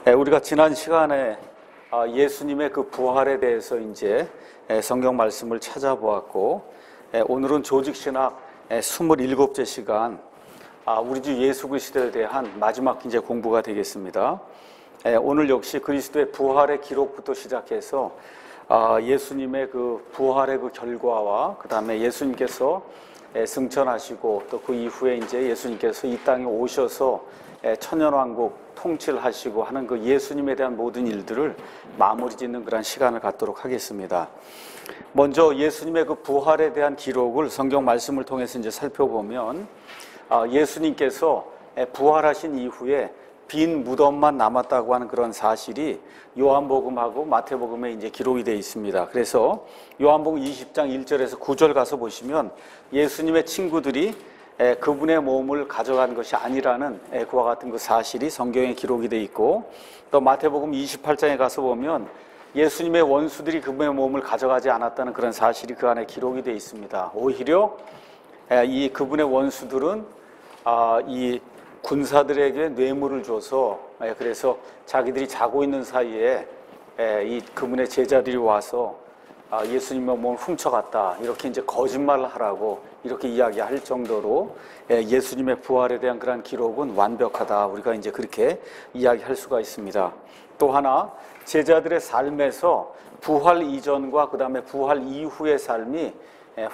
우리가 지난 시간에 예수님의 그 부활에 대해서 이제 성경 말씀을 찾아보았고, 오늘은 조직신학 27째 시간, 우리 주 예수 그리스도에 대한 마지막 이제 공부가 되겠습니다. 오늘 역시 그리스도의 부활의 기록부터 시작해서 예수님의 그 부활의 그 결과와 그 다음에 예수님께서 승천하시고 또 그 이후에 이제 예수님께서 이 땅에 오셔서 천년왕국 통치를 하시고 하는 그 예수님에 대한 모든 일들을 마무리 짓는 그런 시간을 갖도록 하겠습니다. 먼저 예수님의 그 부활에 대한 기록을 성경 말씀을 통해서 이제 살펴보면, 예수님께서 부활하신 이후에 빈 무덤만 남았다고 하는 그런 사실이 요한복음하고 마태복음에 이제 기록이 되어 있습니다. 그래서 요한복음 20장 1절에서 9절 가서 보시면 예수님의 친구들이 그분의 몸을 가져간 것이 아니라는 그와 같은 그 사실이 성경에 기록이 되어 있고, 또 마태복음 28장에 가서 보면 예수님의 원수들이 그분의 몸을 가져가지 않았다는 그런 사실이 그 안에 기록이 되어 있습니다. 오히려 이 그분의 원수들은 이 군사들에게 뇌물을 줘서, 그래서 자기들이 자고 있는 사이에 이 그분의 제자들이 와서 예수님의 몸을 훔쳐갔다, 이렇게 이제 거짓말을 하라고 이렇게 이야기할 정도로 예수님의 부활에 대한 그런 기록은 완벽하다, 우리가 이제 그렇게 이야기할 수가 있습니다. 또 하나, 제자들의 삶에서 부활 이전과 그 다음에 부활 이후의 삶이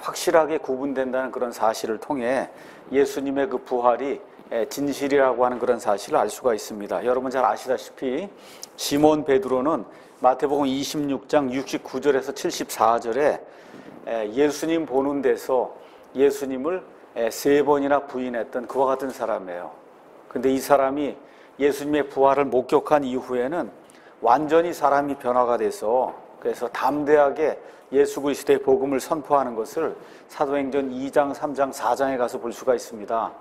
확실하게 구분된다는 그런 사실을 통해 예수님의 그 부활이 진실이라고 하는 그런 사실을 알 수가 있습니다. 여러분 잘 아시다시피 시몬 베드로는 마태복음 26장 69절에서 74절에 예수님 보는 데서 예수님을 3번이나 부인했던 그와 같은 사람이에요. 근데 이 사람이 예수님의 부활을 목격한 이후에는 완전히 사람이 변화가 돼서, 그래서 담대하게 예수 그리스도의 복음을 선포하는 것을 사도행전 2장, 3장, 4장에 가서 볼 수가 있습니다.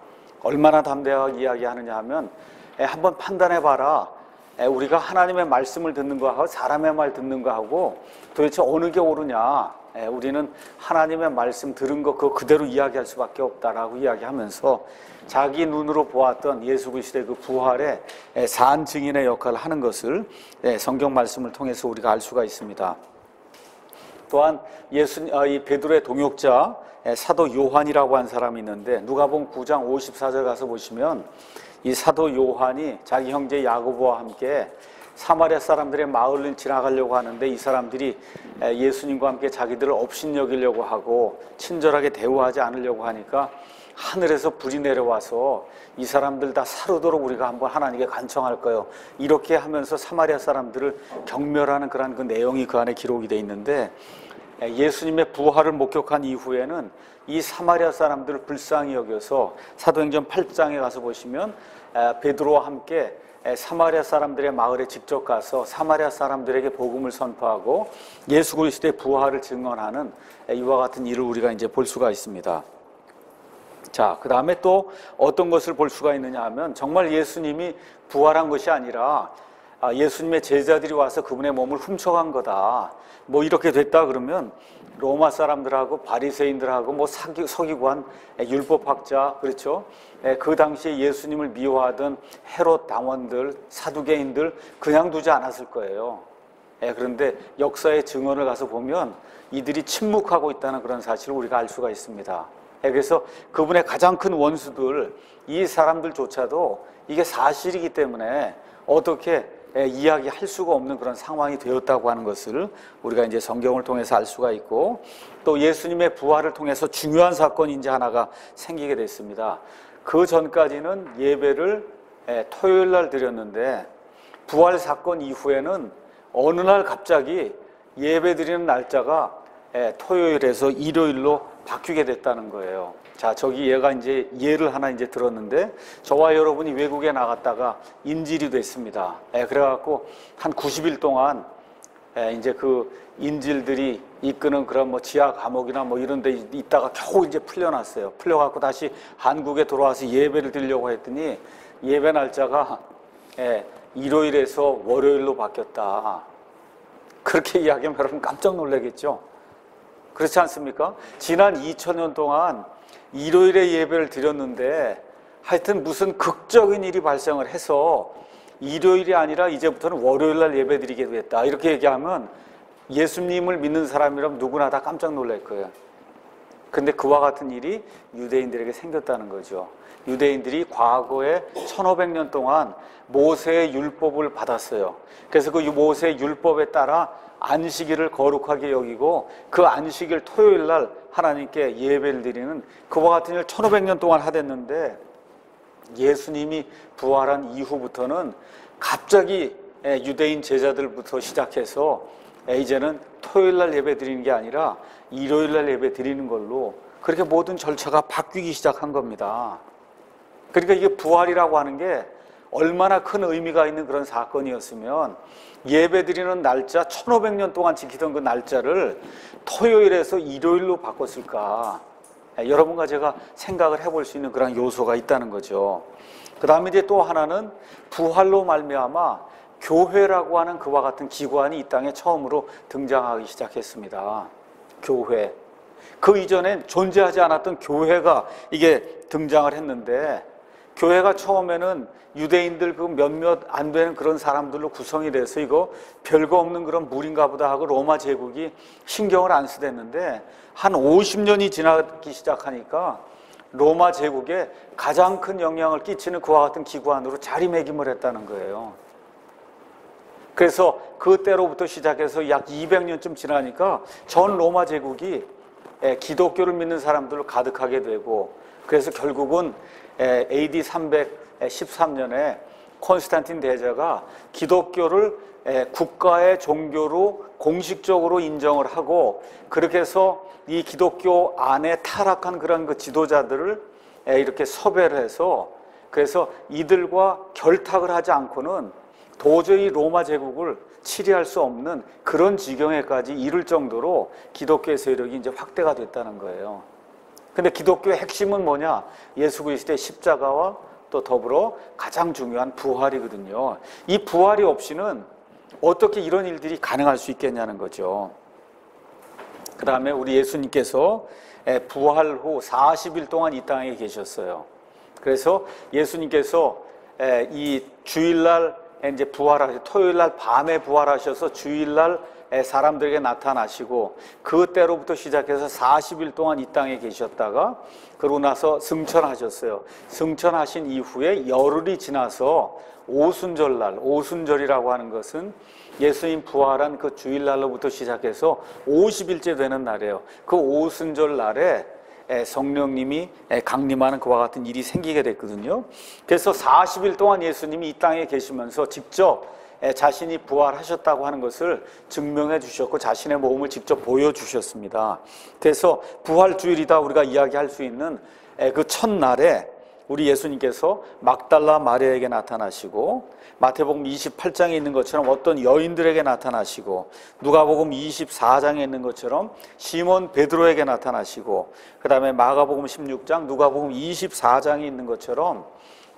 얼마나 담대하게 이야기하느냐 하면, 한번 판단해봐라. 우리가 하나님의 말씀을 듣는 거하고 사람의 말 듣는 거하고 도대체 어느 게 옳으냐. 우리는 하나님의 말씀 들은 거 그거 그대로 이야기할 수밖에 없다라고 이야기하면서 자기 눈으로 보았던 예수 그리스도의 그 부활의 산 증인의 역할을 하는 것을 성경 말씀을 통해서 우리가 알 수가 있습니다. 또한 이 베드로의 동역자 사도 요한이라고 한 사람이 있는데, 누가복음 9장 54절 가서 보시면 이 사도 요한이 자기 형제 야고보와 함께 사마리아 사람들의 마을을 지나가려고 하는데, 이 사람들이 예수님과 함께 자기들을 업신여기려고 하고 친절하게 대우하지 않으려고 하니까 하늘에서 불이 내려와서 이 사람들 다 사르도록 우리가 한번 하나님께 간청할 거예요, 이렇게 하면서 사마리아 사람들을 경멸하는 그런 그 내용이 그 안에 기록이 되어 있는데, 예수님의 부활을 목격한 이후에는 이 사마리아 사람들을 불쌍히 여겨서 사도행전 8장에 가서 보시면 베드로와 함께 사마리아 사람들의 마을에 직접 가서 사마리아 사람들에게 복음을 선포하고 예수 그리스도의 부활을 증언하는 이와 같은 일을 우리가 이제 볼 수가 있습니다. 자, 그 다음에 또 어떤 것을 볼 수가 있느냐 하면, 정말 예수님이 부활한 것이 아니라 예수님의 제자들이 와서 그분의 몸을 훔쳐간 거다, 뭐 이렇게 됐다 그러면 로마 사람들하고 바리새인들하고 뭐 서기관, 율법학자, 그렇죠? 그 당시에 예수님을 미워하던 헤롯 당원들, 사두개인들 그냥 두지 않았을 거예요. 그런데 역사의 증언을 가서 보면 이들이 침묵하고 있다는 그런 사실을 우리가 알 수가 있습니다. 그래서 그분의 가장 큰 원수들, 이 사람들조차도 이게 사실이기 때문에 어떻게 이야기할 수가 없는 그런 상황이 되었다고 하는 것을 우리가 이제 성경을 통해서 알 수가 있고, 또 예수님의 부활을 통해서 중요한 사건이 이제 하나가 생기게 됐습니다. 그 전까지는 예배를 토요일 날 드렸는데, 부활 사건 이후에는 어느 날 갑자기 예배 드리는 날짜가 토요일에서 일요일로 바뀌게 됐다는 거예요. 자, 저기 얘가 이제 예를 하나 이제 들었는데, 저와 여러분이 외국에 나갔다가 인질이 됐습니다. 그래갖고 한 90일 동안 이제 그 인질들이 이끄는 그런 뭐 지하 감옥이나 뭐 이런 데 있다가 겨우 이제 풀려났어요. 풀려갖고 다시 한국에 돌아와서 예배를 드리려고 했더니 예배 날짜가 일요일에서 월요일로 바뀌었다. 그렇게 이야기하면 여러분 깜짝 놀라겠죠? 그렇지 않습니까? 지난 2000년 동안 일요일에 예배를 드렸는데 하여튼 무슨 극적인 일이 발생을 해서 일요일이 아니라 이제부터는 월요일 날 예배 드리게 됐다. 이렇게 얘기하면 예수님을 믿는 사람이라면 누구나 다 깜짝 놀랄 거예요. 근데 그와 같은 일이 유대인들에게 생겼다는 거죠. 유대인들이 과거에 1500년 동안 모세의 율법을 받았어요. 그래서 그 모세의 율법에 따라 안식일을 거룩하게 여기고 그 안식일 토요일 날 하나님께 예배를 드리는 그와 같은 일을 1500년 동안 하댔는데 예수님이 부활한 이후부터는 갑자기 유대인 제자들부터 시작해서 이제는 토요일 날 예배 드리는 게 아니라 일요일 날 예배 드리는 걸로 그렇게 모든 절차가 바뀌기 시작한 겁니다. 그러니까 이게 부활이라고 하는 게 얼마나 큰 의미가 있는 그런 사건이었으면 예배 드리는 날짜 1500년 동안 지키던 그 날짜를 토요일에서 일요일로 바꿨을까? 여러분과 제가 생각을 해볼 수 있는 그런 요소가 있다는 거죠. 그 다음에 이제 또 하나는 부활로 말미암아 교회라고 하는 그와 같은 기관이 이 땅에 처음으로 등장하기 시작했습니다. 교회. 그 이전엔 존재하지 않았던 교회가 이게 등장을 했는데 교회가 처음에는 유대인들 그 몇몇 안 되는 그런 사람들로 구성이 돼서 이거 별거 없는 그런 물인가 보다 하고 로마 제국이 신경을 안 쓰댔는데 한 50년이 지나기 시작하니까 로마 제국에 가장 큰 영향을 끼치는 그와 같은 기관으로 자리매김을 했다는 거예요. 그래서 그때로부터 시작해서 약 200년쯤 지나니까 전 로마 제국이 기독교를 믿는 사람들로 가득하게 되고 그래서 결국은 AD 313년에 콘스탄틴 대제가 기독교를 국가의 종교로 공식적으로 인정을 하고 그렇게 해서 이 기독교 안에 타락한 그런 그 지도자들을 이렇게 섭외를 해서 그래서 이들과 결탁을 하지 않고는 도저히 로마 제국을 치리할 수 없는 그런 지경에까지 이를 정도로 기독교의 세력이 이제 확대가 됐다는 거예요. 근데 기독교의 핵심은 뭐냐? 예수 그리스도의 십자가와 또 더불어 가장 중요한 부활이거든요. 이 부활이 없이는 어떻게 이런 일들이 가능할 수 있겠냐는 거죠. 그 다음에 우리 예수님께서 부활 후 40일 동안 이 땅에 계셨어요. 그래서 예수님께서 이 주일날 이제 부활하셔서 토요일날 밤에 부활하셔서 주일날 사람들에게 나타나시고 그때로부터 시작해서 40일 동안 이 땅에 계셨다가 그러고 나서 승천하셨어요. 승천하신 이후에 열흘이 지나서 오순절날, 오순절이라고 하는 것은 예수님 부활한 그 주일날로부터 시작해서 50일째 되는 날이에요. 그 오순절 날에 성령님이 강림하는 그와 같은 일이 생기게 됐거든요. 그래서 40일 동안 예수님이 이 땅에 계시면서 직접 자신이 부활하셨다고 하는 것을 증명해 주셨고 자신의 몸을 직접 보여주셨습니다. 그래서 부활주일이다 우리가 이야기할 수 있는 그 첫날에 우리 예수님께서 막달라 마리아에게 나타나시고 마태복음 28장에 있는 것처럼 어떤 여인들에게 나타나시고 누가복음 24장에 있는 것처럼 시몬 베드로에게 나타나시고 그 다음에 마가복음 16장 누가복음 24장에 있는 것처럼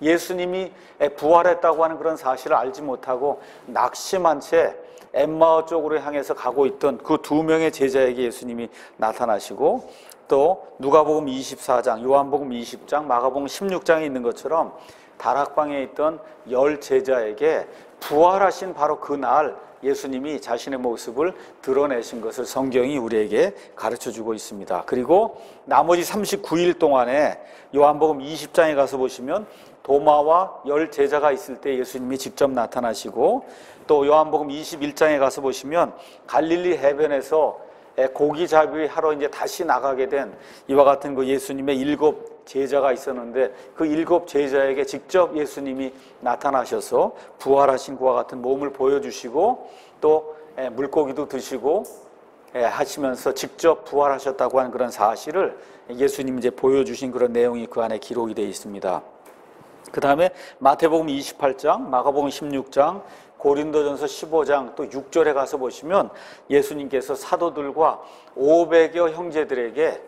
예수님이 부활했다고 하는 그런 사실을 알지 못하고 낙심한 채 엠마오 쪽으로 향해서 가고 있던 그 2명의 제자에게 예수님이 나타나시고 또 누가복음 24장, 요한복음 20장, 마가복음 16장에 있는 것처럼 다락방에 있던 10 제자에게 부활하신 바로 그날 예수님이 자신의 모습을 드러내신 것을 성경이 우리에게 가르쳐주고 있습니다. 그리고 나머지 39일 동안에 요한복음 20장에 가서 보시면 도마와 10 제자가 있을 때 예수님이 직접 나타나시고 또 요한복음 21장에 가서 보시면 갈릴리 해변에서 고기잡이 하러 이제 다시 나가게 된 이와 같은 그 예수님의 7 제자가 있었는데 그 7 제자에게 직접 예수님이 나타나셔서 부활하신 그와 같은 몸을 보여주시고 또 물고기도 드시고 하시면서 직접 부활하셨다고 하는 그런 사실을 예수님이 이제 보여주신 그런 내용이 그 안에 기록이 되어 있습니다. 그 다음에 마태복음 28장, 마가복음 16장, 고린도전서 15장 또 6절에 가서 보시면 예수님께서 사도들과 500여 형제들에게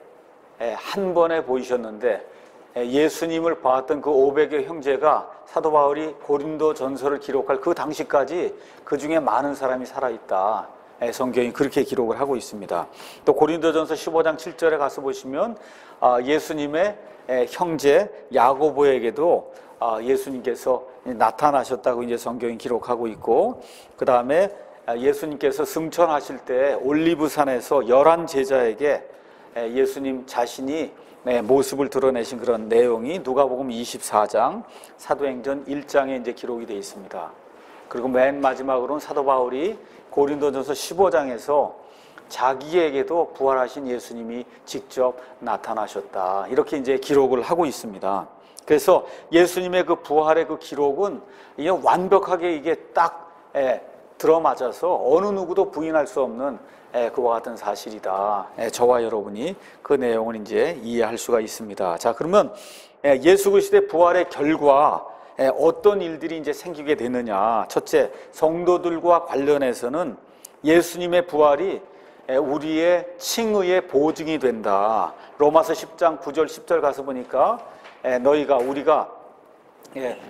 한 번에 보이셨는데 예수님을 봤던 그 500여 형제가 사도 바울이 고린도전서를 기록할 그 당시까지 그 중에 많은 사람이 살아있다. 성경이 그렇게 기록을 하고 있습니다. 또 고린도전서 15장 7절에 가서 보시면 예수님의 형제 야고보에게도 예수님께서 나타나셨다고 이제 성경이 기록하고 있고, 그 다음에 예수님께서 승천하실 때 올리브산에서 11 제자에게 예수님 자신이 모습을 드러내신 그런 내용이 누가복음 24장, 사도행전 1장에 이제 기록이 되어 있습니다. 그리고 맨 마지막으로는 사도 바울이 고린도전서 15장에서 자기에게도 부활하신 예수님이 직접 나타나셨다, 이렇게 이제 기록을 하고 있습니다. 그래서 예수님의 그 부활의 그 기록은 이게 완벽하게 이게 딱 들어맞아서 어느 누구도 부인할 수 없는 그와 같은 사실이다. 저와 여러분이 그 내용을 이제 이해할 수가 있습니다. 자, 그러면 예수 그리스도의 부활의 결과 어떤 일들이 이제 생기게 되느냐? 첫째, 성도들과 관련해서는 예수님의 부활이 우리의 칭의의 보증이 된다. 로마서 10장 9절 10절 가서 보니까 우리가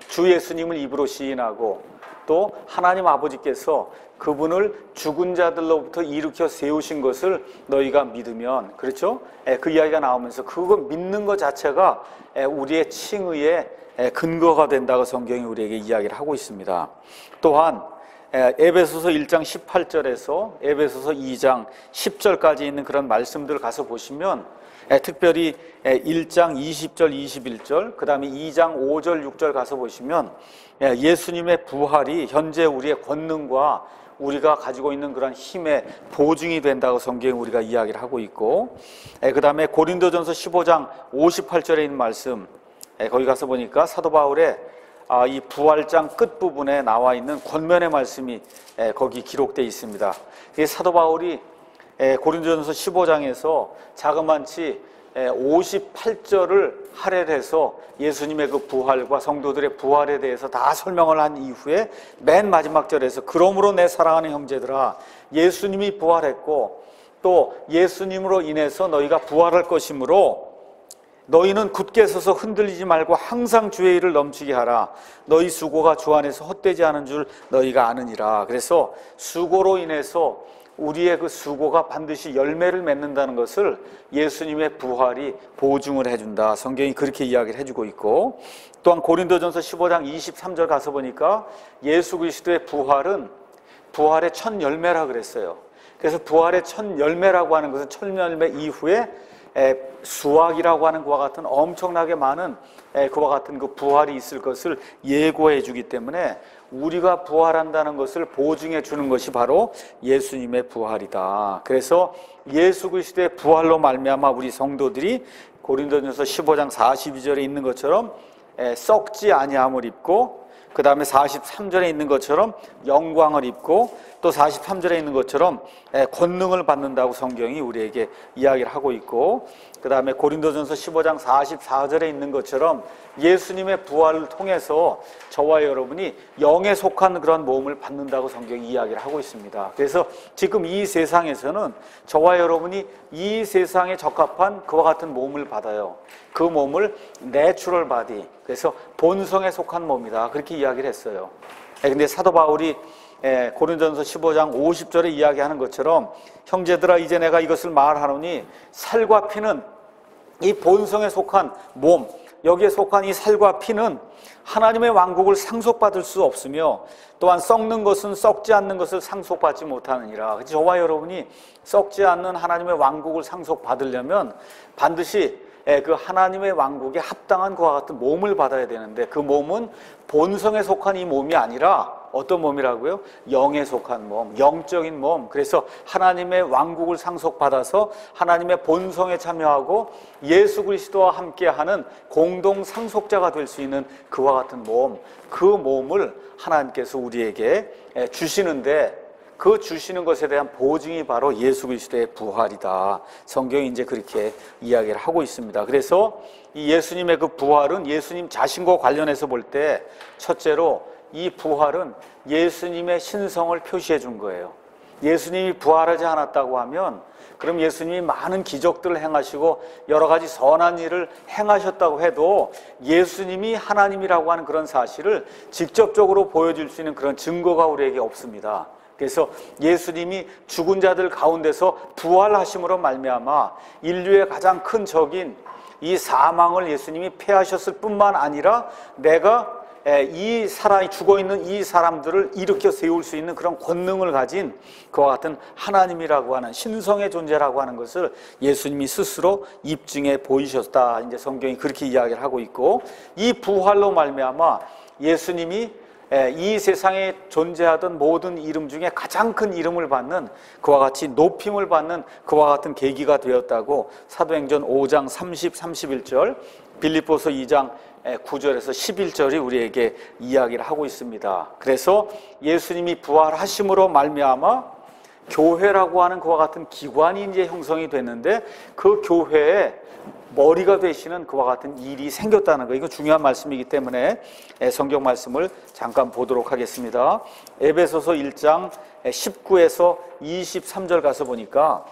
주 예수님을 입으로 시인하고 또 하나님 아버지께서 그분을 죽은 자들로부터 일으켜 세우신 것을 너희가 믿으면, 그렇죠? 그 이야기가 나오면서 그거 믿는 것 자체가 우리의 칭의의 근거가 된다고 성경이 우리에게 이야기를 하고 있습니다. 또한 에베소서 1장 18절에서 에베소서 2장 10절까지 있는 그런 말씀들을 가서 보시면 특별히 1장 20절 21절 그 다음에 2장 5절 6절 가서 보시면 예수님의 부활이 현재 우리의 권능과 우리가 가지고 있는 그런 힘의 보증이 된다고 성경이 우리가 이야기를 하고 있고, 그 다음에 고린도전서 15장 58절에 있는 말씀, 거기 가서 보니까 사도 바울의 이 부활장 끝부분에 나와 있는 권면의 말씀이 거기 기록되어 있습니다. 사도 바울이 고린도전서 15장에서 자그만치 58절을 할애해서 예수님의 그 부활과 성도들의 부활에 대해서 다 설명을 한 이후에 맨 마지막 절에서 그러므로 내 사랑하는 형제들아, 예수님이 부활했고 또 예수님으로 인해서 너희가 부활할 것이므로 너희는 굳게 서서 흔들리지 말고 항상 주의 일을 넘치게 하라. 너희 수고가 주 안에서 헛되지 않은 줄 너희가 아느니라. 그래서 수고로 인해서 우리의 그 수고가 반드시 열매를 맺는다는 것을 예수님의 부활이 보증을 해준다. 성경이 그렇게 이야기를 해주고 있고, 또한 고린도전서 15장 23절 가서 보니까 예수 그리스도의 부활은 부활의 첫 열매라 그랬어요. 그래서 부활의 첫 열매라고 하는 것은 첫 열매 이후에 수확이라고 하는 그와 같은 엄청나게 많은 그와 같은 그 부활이 있을 것을 예고해 주기 때문에 우리가 부활한다는 것을 보증해 주는 것이 바로 예수님의 부활이다. 그래서 예수 그리스도의 부활로 말미암아 우리 성도들이 고린도전서 15장 42절에 있는 것처럼 썩지 아니함을 입고, 그 다음에 43절에 있는 것처럼 영광을 입고, 또 43절에 있는 것처럼 권능을 받는다고 성경이 우리에게 이야기를 하고 있고, 그 다음에 고린도전서 15장 44절에 있는 것처럼 예수님의 부활을 통해서 저와 여러분이 영에 속한 그런 몸을 받는다고 성경이 이야기를 하고 있습니다. 그래서 지금 이 세상에서는 저와 여러분이 이 세상에 적합한 그와 같은 몸을 받아요. 그 몸을 내추럴 바디, 그래서 본성에 속한 몸이다, 그렇게 이야기를 했어요. 근데 사도 바울이 고린도전서 15장 50절에 이야기하는 것처럼 형제들아 이제 내가 이것을 말하노니 살과 피는 이 본성에 속한 몸, 여기에 속한 이 살과 피는 하나님의 왕국을 상속받을 수 없으며 또한 썩는 것은 썩지 않는 것을 상속받지 못하느니라. 저와 여러분이 썩지 않는 하나님의 왕국을 상속받으려면 반드시 그 하나님의 왕국에 합당한 그와 같은 몸을 받아야 되는데, 그 몸은 본성에 속한 이 몸이 아니라 어떤 몸이라고요? 영에 속한 몸, 영적인 몸. 그래서 하나님의 왕국을 상속받아서 하나님의 본성에 참여하고 예수 그리스도와 함께하는 공동 상속자가 될 수 있는 그와 같은 몸, 그 몸을 하나님께서 우리에게 주시는데, 그 주시는 것에 대한 보증이 바로 예수 그리스도의 부활이다. 성경이 이제 그렇게 이야기를 하고 있습니다. 그래서 이 예수님의 그 부활은 예수님 자신과 관련해서 볼 때 첫째로 이 부활은 예수님의 신성을 표시해 준 거예요. 예수님이 부활하지 않았다고 하면 그럼 예수님이 많은 기적들을 행하시고 여러 가지 선한 일을 행하셨다고 해도 예수님이 하나님이라고 하는 그런 사실을 직접적으로 보여줄 수 있는 그런 증거가 우리에게 없습니다. 그래서 예수님이 죽은 자들 가운데서 부활하심으로 말미암아 인류의 가장 큰 적인 이 사망을 예수님이 패하셨을 뿐만 아니라 내가 이 사람이 죽어있는 이 사람들을 일으켜 세울 수 있는 그런 권능을 가진 그와 같은 하나님이라고 하는 신성의 존재라고 하는 것을 예수님이 스스로 입증해 보이셨다. 이제 성경이 그렇게 이야기를 하고 있고, 이 부활로 말미암아 예수님이 이 세상에 존재하던 모든 이름 중에 가장 큰 이름을 받는, 그와 같이 높임을 받는 그와 같은 계기가 되었다고 사도행전 5장 30, 31절, 빌립보서 2장 9절에서 11절이 우리에게 이야기를 하고 있습니다. 그래서 예수님이 부활하심으로 말미암아 교회라고 하는 그와 같은 기관이 이제 형성이 됐는데, 그 교회에 머리가 되시는 그와 같은 일이 생겼다는 거, 이거 중요한 말씀이기 때문에 성경 말씀을 잠깐 보도록 하겠습니다. 에베소서 1장 19에서 23절 가서 보니까,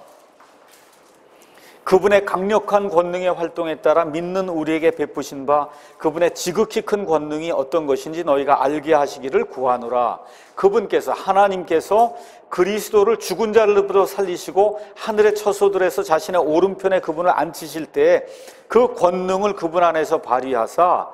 그분의 강력한 권능의 활동에 따라 믿는 우리에게 베푸신 바 그분의 지극히 큰 권능이 어떤 것인지 너희가 알게 하시기를 구하노라. 그분께서, 하나님께서 그리스도를 죽은 자들로부터 살리시고 하늘의 처소들에서 자신의 오른편에 그분을 앉히실 때 그 권능을 그분 안에서 발휘하사,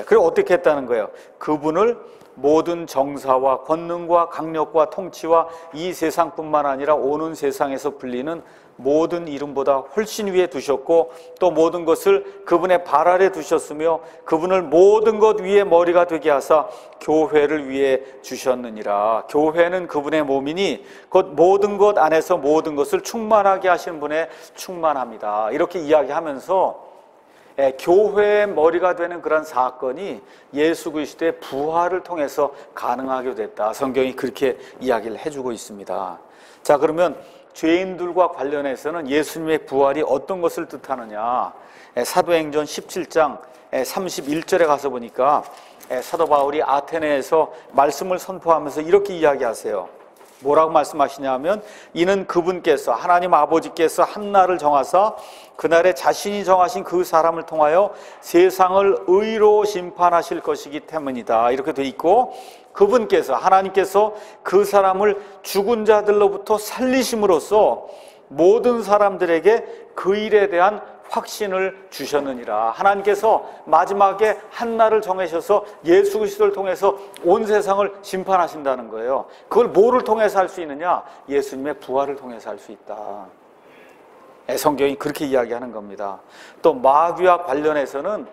그리고 어떻게 했다는 거예요? 그분을 모든 정사와 권능과 강력과 통치와 이 세상뿐만 아니라 오는 세상에서 불리는 모든 이름보다 훨씬 위에 두셨고, 또 모든 것을 그분의 발 아래 두셨으며 그분을 모든 것 위에 머리가 되게 하사 교회를 위해 주셨느니라. 교회는 그분의 몸이니 곧 모든 것 안에서 모든 것을 충만하게 하신 분의 충만합니다. 이렇게 이야기하면서 교회의 머리가 되는 그런 사건이 예수 그리스도의 부활을 통해서 가능하게 됐다. 성경이 그렇게 이야기를 해주고 있습니다. 자, 그러면 죄인들과 관련해서는 예수님의 부활이 어떤 것을 뜻하느냐? 사도행전 17장 31절에 가서 보니까 사도 바울이 아테네에서 말씀을 선포하면서 이렇게 이야기하세요. 뭐라고 말씀하시냐면, 이는 그분께서, 하나님 아버지께서 한 날을 정하사 그날에 자신이 정하신 그 사람을 통하여 세상을 의로 심판하실 것이기 때문이다. 이렇게 돼 있고, 그분께서, 하나님께서 그 사람을 죽은 자들로부터 살리심으로써 모든 사람들에게 그 일에 대한 확신을 주셨느니라. 하나님께서 마지막에 한 날을 정하셔서 예수 그리스도를 통해서 온 세상을 심판하신다는 거예요. 그걸 뭐를 통해서 할 수 있느냐? 예수님의 부활을 통해서 할 수 있다. 성경이 그렇게 이야기하는 겁니다. 또 마귀와 관련해서는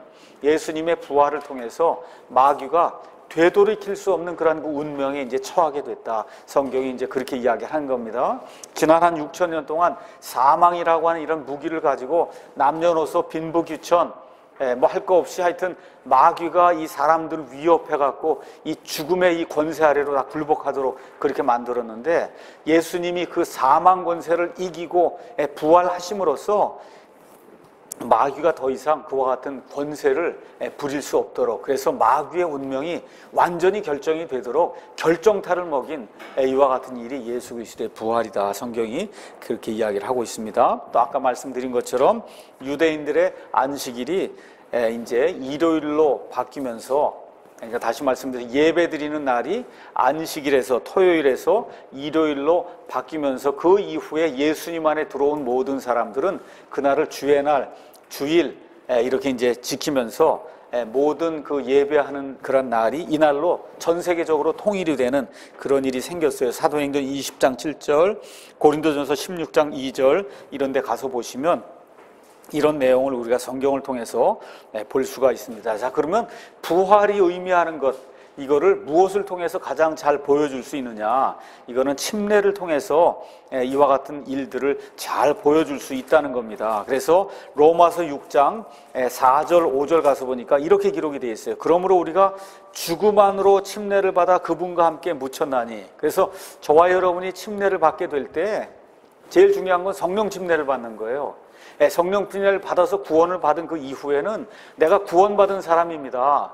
예수님의 부활을 통해서 마귀가 되돌이킬 수 없는 그런 운명에 이제 처하게 됐다. 성경이 이제 그렇게 이야기하는 겁니다. 지난 한 6,000년 동안 사망이라고 하는 이런 무기를 가지고 남녀노소 빈부귀천 뭐 할 거 없이 하여튼 마귀가 이 사람들을 위협해갖고 이 죽음의 이 권세 아래로 다 굴복하도록 그렇게 만들었는데, 예수님이 그 사망 권세를 이기고 부활하심으로써 마귀가 더 이상 그와 같은 권세를 부릴 수 없도록, 그래서 마귀의 운명이 완전히 결정이 되도록 결정타를 먹인 이와 같은 일이 예수 그리스도의 부활이다. 성경이 그렇게 이야기를 하고 있습니다. 또 아까 말씀드린 것처럼 유대인들의 안식일이 이제 일요일로 바뀌면서, 그러니까 다시 말씀드리면 예배드리는 날이 안식일에서 토요일에서 일요일로 바뀌면서 그 이후에 예수님 안에 들어온 모든 사람들은 그날을 주의 날, 주일 이렇게 이제 지키면서 모든 그 예배하는 그런 날이 이날로 전 세계적으로 통일이 되는 그런 일이 생겼어요. 사도행전 20장 7절, 고린도전서 16장 2절 이런 데 가서 보시면 이런 내용을 우리가 성경을 통해서 볼 수가 있습니다. 자, 그러면 부활이 의미하는 것, 이거를 무엇을 통해서 가장 잘 보여줄 수 있느냐? 이거는 침례를 통해서 이와 같은 일들을 잘 보여줄 수 있다는 겁니다. 그래서 로마서 6장 4절 5절 가서 보니까 이렇게 기록이 되어 있어요. 그러므로 우리가 죽음 안으로 침례를 받아 그분과 함께 묻혔나니. 그래서 저와 여러분이 침례를 받게 될 때 제일 중요한 건 성령 침례를 받는 거예요. 성령 침례를 받아서 구원을 받은 그 이후에는 내가 구원받은 사람입니다.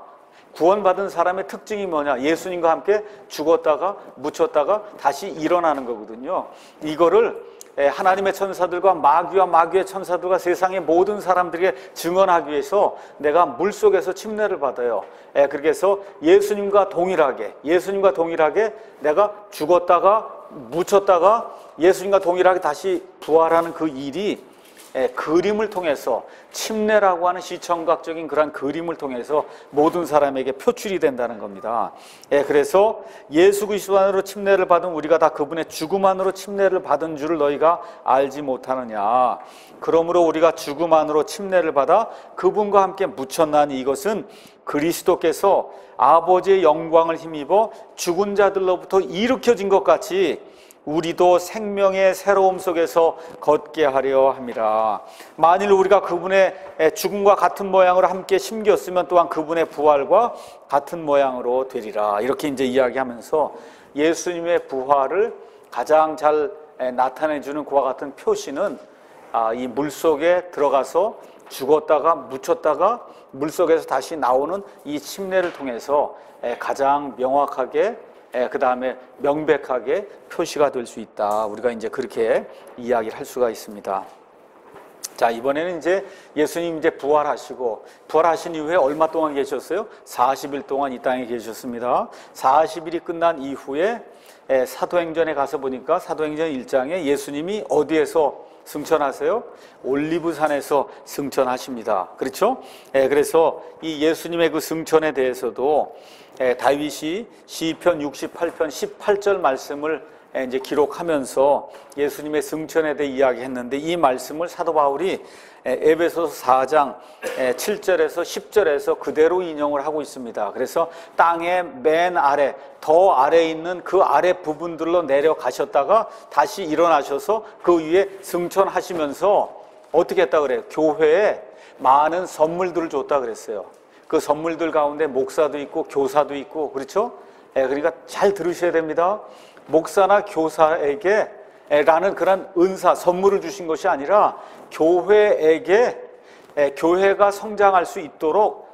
구원받은 사람의 특징이 뭐냐? 예수님과 함께 죽었다가 묻혔다가 다시 일어나는 거거든요. 이거를 하나님의 천사들과 마귀와 마귀의 천사들과 세상의 모든 사람들에게 증언하기 위해서 내가 물속에서 침례를 받아요. 그렇게 해서 예수님과 동일하게 내가 죽었다가 묻혔다가 예수님과 동일하게 다시 부활하는 그 일이 그림을 통해서, 침례라고 하는 시청각적인 그런 그림을 통해서 모든 사람에게 표출이 된다는 겁니다. 그래서 예수 그리스도 안으로 침례를 받은 우리가 다 그분의 죽음 안으로 침례를 받은 줄을 너희가 알지 못하느냐. 그러므로 우리가 죽음 안으로 침례를 받아 그분과 함께 묻혔나니 이것은 그리스도께서 아버지의 영광을 힘입어 죽은 자들로부터 일으켜진 것 같이 우리도 생명의 새로움 속에서 걷게 하려 함이라. 만일 우리가 그분의 죽음과 같은 모양으로 함께 심겼으면 또한 그분의 부활과 같은 모양으로 되리라. 이렇게 이제 이야기하면서 예수님의 부활을 가장 잘 나타내주는 그와 같은 표시는 이 물속에 들어가서 죽었다가 묻혔다가 물속에서 다시 나오는 이 침례를 통해서 가장 명확하게 그 다음에 명백하게 표시가 될 수 있다. 우리가 이제 그렇게 이야기를 할 수가 있습니다. 자, 이번에는 이제 예수님 이제 부활하신 이후에 얼마 동안 계셨어요? 40일 동안 이 땅에 계셨습니다. 40일이 끝난 이후에 사도행전에 가서 보니까 사도행전 1장에 예수님이 어디에서 승천하세요? 올리브산에서 승천하십니다. 그렇죠? 그래서 이 예수님의 그 승천에 대해서도 다윗이 시편 68편 18절 말씀을 이제 기록하면서 예수님의 승천에 대해 이야기했는데 이 말씀을 사도 바울이 에베소서 4장 7절에서 10절에서 그대로 인용을 하고 있습니다. 그래서 땅의 맨 아래, 더 아래에 있는 그 아래 부분들로 내려가셨다가 다시 일어나셔서 그 위에 승천하시면서 어떻게 했다 그래요? 교회에 많은 선물들을 줬다 그랬어요. 그 선물들 가운데 목사도 있고 교사도 있고, 그렇죠? 그러니까 잘 들으셔야 됩니다. 목사나 교사에게 라는 그런 은사, 선물을 주신 것이 아니라 교회에게, 교회가 성장할 수 있도록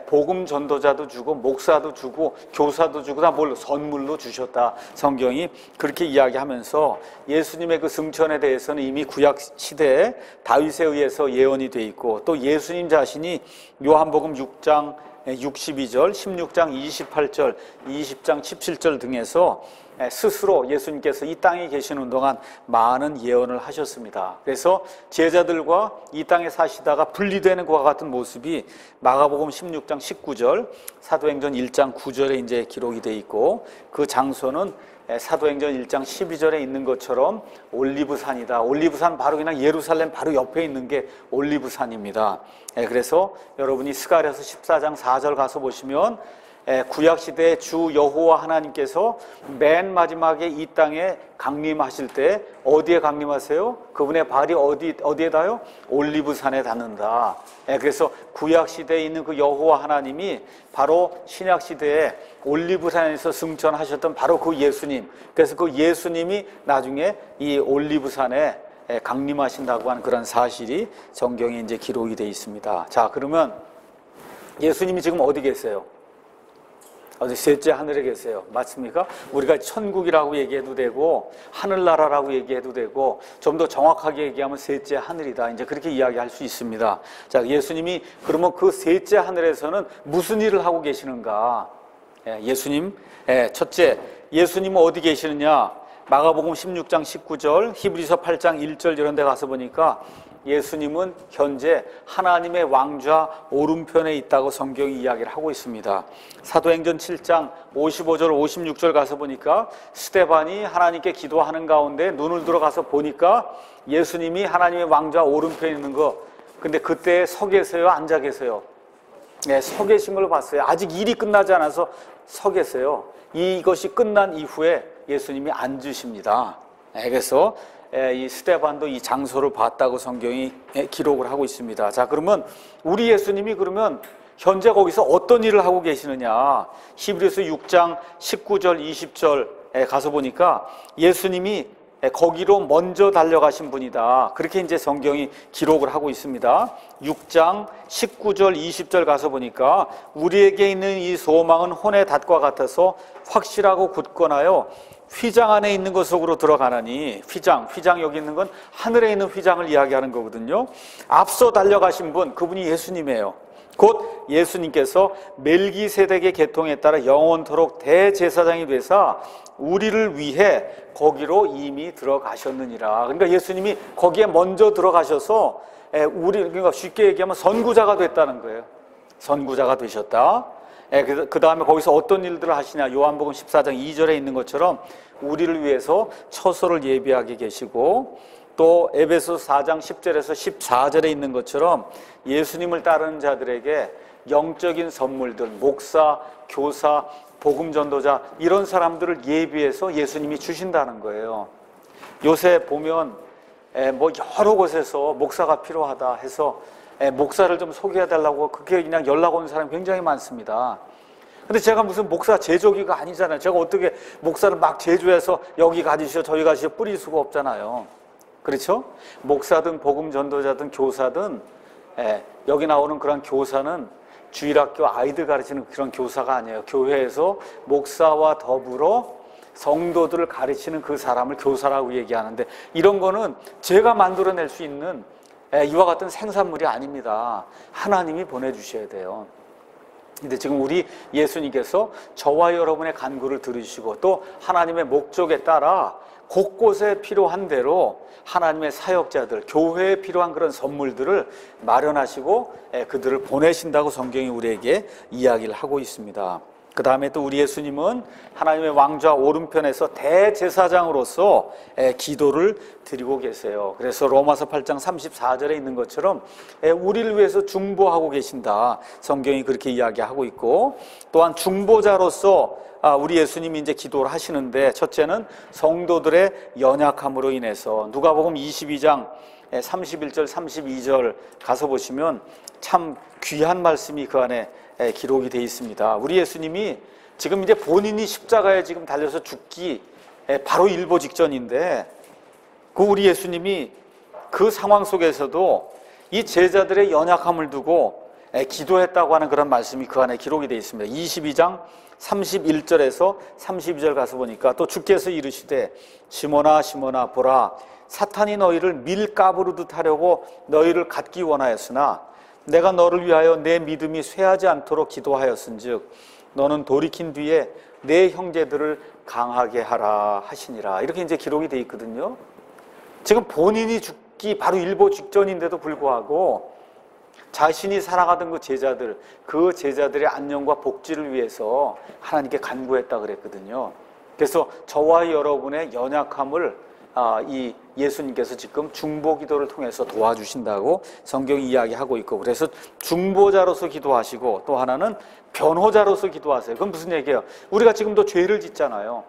복음 전도자도 주고 목사도 주고 교사도 주고 다 뭘로? 선물로 주셨다. 성경이 그렇게 이야기하면서 예수님의 그 승천에 대해서는 이미 구약 시대에 다윗에 의해서 예언이 돼 있고, 또 예수님 자신이 요한복음 6장 62절, 16장 28절, 20장 17절 등에서 스스로 예수님께서 이 땅에 계시는 동안 많은 예언을 하셨습니다. 그래서 제자들과 이 땅에 사시다가 분리되는 것과 같은 모습이 마가복음 16장 19절, 사도행전 1장 9절에 이제 기록이 돼 있고, 그 장소는 사도행전 1장 12절에 있는 것처럼 올리브산이다. 올리브산 바로 그냥 예루살렘 바로 옆에 있는 게 올리브산입니다. 그래서 여러분이 스가랴서 14장 4절 가서 보시면 구약시대의 주 여호와 하나님께서 맨 마지막에 이 땅에 강림하실 때 어디에 강림하세요? 그분의 발이 어디에 닿아요? 올리브산에 닿는다. 그래서 구약시대에 있는 그 여호와 하나님이 바로 신약시대에 올리브산에서 승천하셨던 바로 그 예수님, 그래서 그 예수님이 나중에 이 올리브산에 강림하신다고 하는 그런 사실이 성경에 이제 기록이 되어 있습니다. 자, 그러면 예수님이 지금 어디 계세요? 어디 셋째 하늘에 계세요. 맞습니까? 우리가 천국이라고 얘기해도 되고 하늘나라라고 얘기해도 되고 좀 더 정확하게 얘기하면 셋째 하늘이다. 이제 그렇게 이야기할 수 있습니다. 자, 예수님이 그러면 그 셋째 하늘에서는 무슨 일을 하고 계시는가? 예수님, 첫째, 예수님은 어디 계시느냐? 마가복음 16장 19절, 히브리서 8장 1절 이런 데 가서 보니까 예수님은 현재 하나님의 왕좌 오른편에 있다고 성경이 이야기를 하고 있습니다. 사도행전 7장 55절 56절 가서 보니까 스데반이 하나님께 기도하는 가운데 눈을 들어가서 보니까 예수님이 하나님의 왕좌 오른편에 있는 거, 근데 그때 서 계세요? 앉아 계세요? 서 계신 걸 봤어요. 아직 일이 끝나지 않아서 서 계세요. 이것이 끝난 이후에 예수님이 앉으십니다. 그래서 이 스데반도 이 장소를 봤다고 성경이 기록을 하고 있습니다. 자, 그러면 우리 예수님이 그러면 현재 거기서 어떤 일을 하고 계시느냐? 히브리서 6장 19절 20절 가서 보니까 예수님이 거기로 먼저 달려가신 분이다. 그렇게 이제 성경이 기록을 하고 있습니다. 6장 19절 20절 가서 보니까 우리에게 있는 이 소망은 혼의 닷과 같아서 확실하고 굳건하여 휘장 안에 있는 것 속으로 들어가나니, 휘장 여기 있는 건 하늘에 있는 휘장을 이야기하는 거거든요. 앞서 달려가신 분, 그분이 예수님이에요. 곧 예수님께서 멜기세덱의 계통에 따라 영원토록 대제사장이 되사 우리를 위해 거기로 이미 들어가셨느니라. 그러니까 예수님이 거기에 먼저 들어가셔서 그러니까 쉽게 얘기하면 선구자가 됐다는 거예요. 선구자가 되셨다. 그 다음에 거기서 어떤 일들을 하시냐. 요한복음 14장 2절에 있는 것처럼 우리를 위해서 처소를 예비하게 계시고, 또 에베소서 4장 10절에서 14절에 있는 것처럼 예수님을 따르는 자들에게 영적인 선물들, 목사, 교사, 복음 전도자, 이런 사람들을 예비해서 예수님이 주신다는 거예요. 요새 보면 뭐 여러 곳에서 목사가 필요하다 해서 목사를 좀 소개해달라고 그렇게 그냥 연락 오는 사람이 굉장히 많습니다. 근데 제가 무슨 목사 제조기가 아니잖아요. 제가 어떻게 목사를 막 제조해서 여기 가주시오 저기 가주시오 뿌릴 수가 없잖아요. 그렇죠? 목사든 복음 전도자든 교사든 여기 나오는 그런 교사는 주일학교 아이들 가르치는 그런 교사가 아니에요. 교회에서 목사와 더불어 성도들을 가르치는 그 사람을 교사라고 얘기하는데, 이런 거는 제가 만들어낼 수 있는 이와 같은 생산물이 아닙니다. 하나님이 보내주셔야 돼요. 근데 지금 우리 예수님께서 저와 여러분의 간구를 들으시고 또 하나님의 목적에 따라 곳곳에 필요한 대로 하나님의 사역자들, 교회에 필요한 그런 선물들을 마련하시고 그들을 보내신다고 성경이 우리에게 이야기를 하고 있습니다. 그 다음에 또 우리 예수님은 하나님의 왕좌 오른편에서 대제사장으로서 기도를 드리고 계세요. 그래서 로마서 8장 34절에 있는 것처럼 우리를 위해서 중보하고 계신다, 성경이 그렇게 이야기하고 있고, 또한 중보자로서 우리 예수님이 이제 기도를 하시는데, 첫째는 성도들의 연약함으로 인해서 누가복음 22장 31절 32절 가서 보시면 참 귀한 말씀이 그 안에 기록이 되어 있습니다. 우리 예수님이 지금 이제 본인이 십자가에 지금 달려서 죽기 바로 일보 직전인데, 그 우리 예수님이 그 상황 속에서도 이 제자들의 연약함을 두고 기도했다고 하는 그런 말씀이 그 안에 기록이 되어 있습니다. 22장 31절에서 32절 가서 보니까, 또 주께서 이르시되 시몬아 시몬아 보라, 사탄이 너희를 밀가부르듯 하려고 너희를 갖기 원하였으나 내가 너를 위하여 내 믿음이 쇠하지 않도록 기도하였은즉 너는 돌이킨 뒤에 내 형제들을 강하게 하라 하시니라. 이렇게 이제 기록이 되어 있거든요. 지금 본인이 죽기 바로 일보 직전인데도 불구하고 자신이 살아가던 그 제자들의 안녕과 복지를 위해서 하나님께 간구했다 그랬거든요. 그래서 저와 여러분의 연약함을 이 예수님께서 지금 중보 기도를 통해서 도와주신다고 성경이 이야기하고 있고, 그래서 중보자로서 기도하시고 또 하나는 변호자로서 기도하세요. 그건 무슨 얘기예요? 우리가 지금도 죄를 짓잖아요.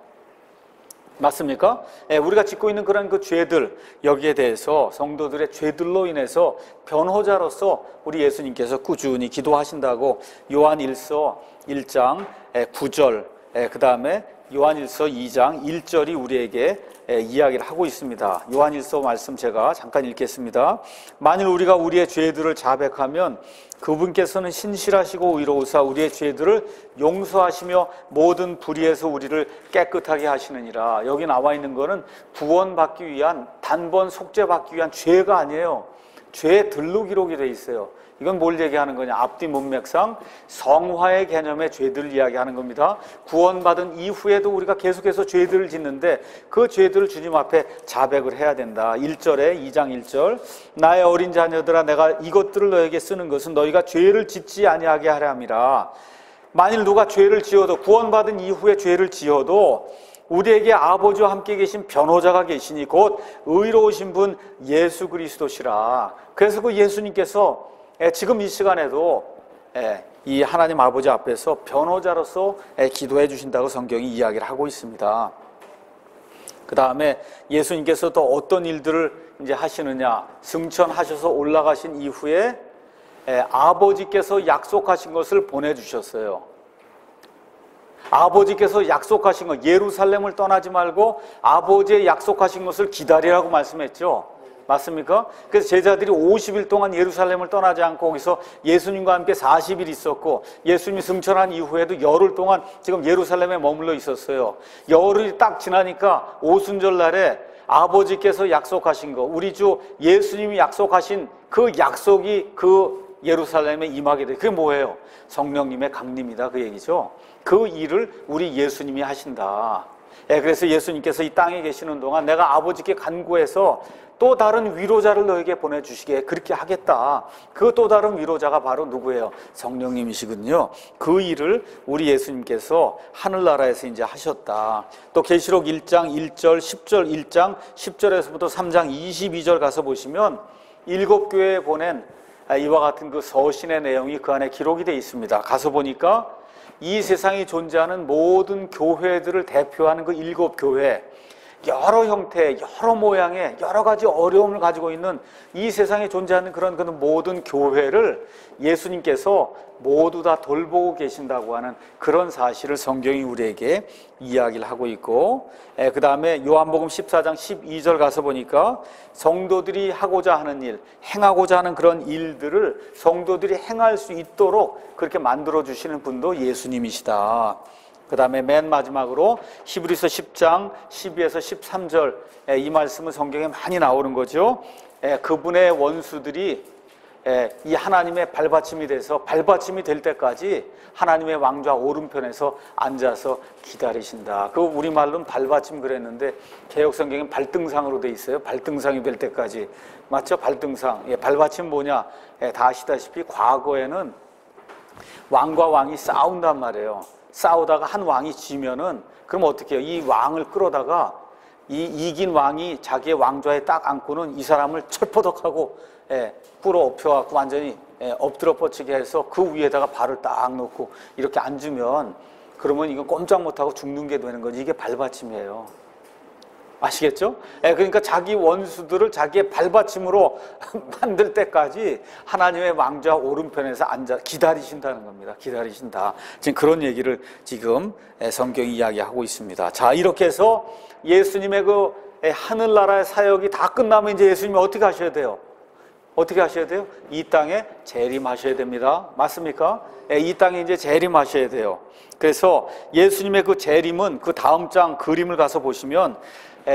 맞습니까? 우리가 짓고 있는 그런 그 죄들, 여기에 대해서 성도들의 죄들로 인해서 변호자로서 우리 예수님께서 꾸준히 기도하신다고 요한일서 1장 9절, 그 다음에 요한일서 2장 1절이 우리에게 이야기를 하고 있습니다. 요한일서 말씀 제가 잠깐 읽겠습니다. 만일 우리가 우리의 죄들을 자백하면 그분께서는 신실하시고 의로우사 우리의 죄들을 용서하시며 모든 불의에서 우리를 깨끗하게 하시느니라. 여기 나와 있는 거는 구원받기 위한, 단번 속죄받기 위한 죄가 아니에요. 죄들로 기록이 돼 있어요. 이건 뭘 얘기하는 거냐? 앞뒤 문맥상 성화의 개념의 죄들을 이야기하는 겁니다. 구원받은 이후에도 우리가 계속해서 죄들을 짓는데 그 죄들을 주님 앞에 자백을 해야 된다. 1절에 2장 1절, 나의 어린 자녀들아 내가 이것들을 너에게 쓰는 것은 너희가 죄를 짓지 아니하게 하려 함이라. 만일 누가 죄를 지어도, 구원받은 이후에 죄를 지어도 우리에게 아버지와 함께 계신 변호자가 계시니 곧 의로우신 분 예수 그리스도시라. 그래서 그 예수님께서 지금 이 시간에도 이 하나님 아버지 앞에서 변호자로서 기도해 주신다고 성경이 이야기를 하고 있습니다. 그 다음에 예수님께서 또 어떤 일들을 이제 하시느냐? 승천하셔서 올라가신 이후에 아버지께서 약속하신 것을 보내주셨어요. 아버지께서 약속하신 것, 예루살렘을 떠나지 말고 아버지의 약속하신 것을 기다리라고 말씀했죠. 맞습니까? 그래서 제자들이 50일 동안 예루살렘을 떠나지 않고 거기서 예수님과 함께 40일 있었고, 예수님이 승천한 이후에도 열흘 동안 지금 예루살렘에 머물러 있었어요. 열흘이 딱 지나니까 오순절 날에 아버지께서 약속하신 거, 우리 주 예수님이 약속하신 그 약속이 그 예루살렘에 임하게 돼. 그게 뭐예요? 성령님의 강림이다 그 얘기죠. 그 일을 우리 예수님이 하신다. 그래서 예수님께서 이 땅에 계시는 동안 내가 아버지께 간구해서 또 다른 위로자를 너에게 보내주시게 그렇게 하겠다. 그 또 다른 위로자가 바로 누구예요? 성령님이시거든요. 그 일을 우리 예수님께서 하늘나라에서 이제 하셨다. 또 계시록 1장 1절 10절 1장 10절에서부터 3장 22절 가서 보시면 7교회에 보낸 이와 같은 그 서신의 내용이 그 안에 기록이 되어 있습니다. 가서 보니까 이 세상에 존재하는 모든 교회들을 대표하는 그 7교회, 여러 형태, 여러 모양의 여러 가지 어려움을 가지고 있는 이 세상에 존재하는 그런 모든 교회를 예수님께서 모두 다 돌보고 계신다고 하는 그런 사실을 성경이 우리에게 이야기를 하고 있고, 그 다음에 요한복음 14장 12절 가서 보니까 성도들이 하고자 하는 일, 행하고자 하는 그런 일들을 성도들이 행할 수 있도록 그렇게 만들어 주시는 분도 예수님이시다. 그 다음에 맨 마지막으로 히브리서 10장 12에서 13절 이 말씀은 성경에 많이 나오는 거죠. 그분의 원수들이 이 하나님의 발받침이 돼서 발받침이 될 때까지 하나님의 왕좌 오른편에서 앉아서 기다리신다. 그 우리말로는 발받침 그랬는데 개역성경엔 발등상으로 돼 있어요. 발등상이 될 때까지. 맞죠? 발등상. 발받침 뭐냐? 다 아시다시피 과거에는 왕과 왕이 싸운단 말이에요. 싸우다가 한 왕이 지면은 그럼 어떻게 해요? 이 왕을 끌어다가 이 이긴 왕이 자기의 왕좌에 딱 앉고는 이 사람을 철퍼덕하고 꿇어 엎혀갖고 완전히 엎드려 뻗치게 해서 그 위에다가 발을 딱 놓고 이렇게 앉으면 그러면 이건 꼼짝 못하고 죽는 게 되는 거지. 이게 발받침이에요. 아시겠죠? 그러니까 자기 원수들을 자기의 발받침으로 만들 때까지 하나님의 왕좌 오른편에서 앉아 기다리신다는 겁니다. 기다리신다. 지금 그런 얘기를 지금 성경이 이야기하고 있습니다. 자, 이렇게 해서 예수님의 그 하늘나라의 사역이 다 끝나면 이제 예수님이 어떻게 하셔야 돼요? 어떻게 하셔야 돼요? 이 땅에 재림하셔야 됩니다. 맞습니까? 이 땅에 이제 재림하셔야 돼요. 그래서 예수님의 그 재림은 그 다음 장 그림을 가서 보시면